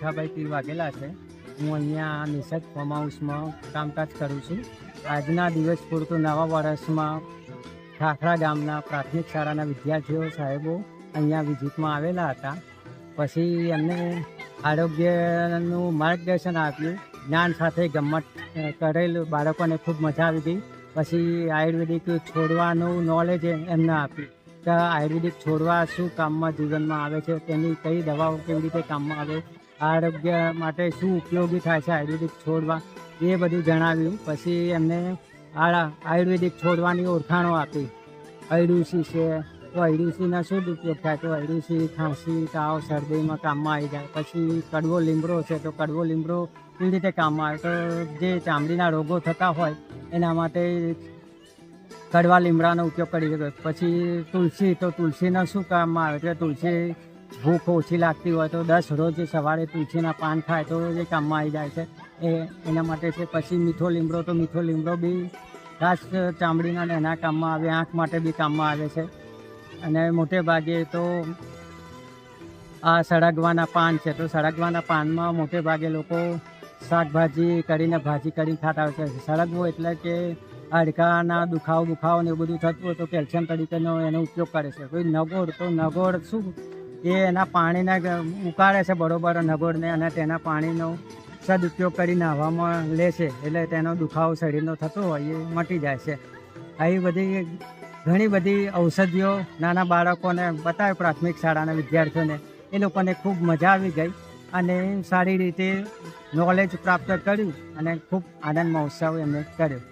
ભીખાભાઈ પીર વાઘેલા છે. હું અહીંયા નિસર્ગ ફાર્મ હાઉસમાં કામકાજ કરું છું. આજના દિવસ પૂરતું નવા વર્ષમાં ખાખરા ગામના પ્રાથમિક શાળાના વિદ્યાર્થીઓ સાહેબો અહીંયા વિઝિટમાં આવેલા હતા. પછી એમને આરોગ્યનું માર્ગદર્શન આપ્યું. જ્ઞાન સાથે ગમ્મત કરેલું, બાળકોને ખૂબ મજા આવી ગઈ. પછી આયુર્વેદિક છોડવાનું નોલેજ એમને આપ્યું કે આયુર્વેદિક છોડવા શું કામમાં જીવનમાં આવે છે, તેની કઈ દવાઓ કેવી રીતે કામમાં આવે, આરોગ્ય માટે શું ઉપયોગી થાય છે આયુર્વેદિક છોડવા, એ બધું જણાવ્યું. પછી એમને આયુર્વેદિક છોડવાની ઓળખાણો આપી. અરડુસી છે તો અરડુસીના શું ઉપયોગ થાય, તો અરડુસી ખાંસી, તાવ, શરદીમાં કામમાં આવી જાય. પછી કડવો લીમડો છે તો કડવો લીમડો કેવી રીતે કામમાં આવે, તો જે ચામડીના રોગો થતા હોય એના માટે કડવા લીમડાનો ઉપયોગ કરી શકે. પછી તુલસી, તો તુલસીના શું કામમાં આવે, કે તુલસી ભૂખ ઓછી લાગતી હોય તો 10 રોજ સવારે તુલસીના પાન ખાય તો એ કામમાં આવી જાય છે, એના માટે છે. પછી મીઠો લીમડો, તો મીઠો લીમડો બી ખાસ ચામડીના એના કામમાં આવે, આંખ માટે બી કામમાં આવે છે. અને મોટે ભાગે તો આ સળગવાના પાન છે, તો સળગવાના પાનમાં મોટે ભાગે લોકો શાકભાજી કરીને ભાજી કરીને ખાતા હોય છે. સળગવું એટલે કે હાડકાના દુખાવો ને એવું બધું થતું હોય તો કેલ્શિયમ તરીકેનો એનો ઉપયોગ કરે છે. કોઈ નગોળ, તો નગોળ શું, એ એના પાણીને ઉકાળે છે બરોબર નગોળને, અને તેના પાણીનો સદુપયોગ કરી નાહવામાં લે છે, એટલે તેનો દુખાવો શરીરનો થતો હોય એ મટી જાય છે. આવી બધી ઘણી બધી ઔષધિઓ નાના બાળકોને બતાવે, પ્રાથમિક શાળાના વિદ્યાર્થીઓને, એ લોકોને ખૂબ મજા આવી ગઈ અને સારી રીતે નોલેજ પ્રાપ્ત કર્યું અને ખૂબ આનંદ મહોત્સવ એમને કર્યો.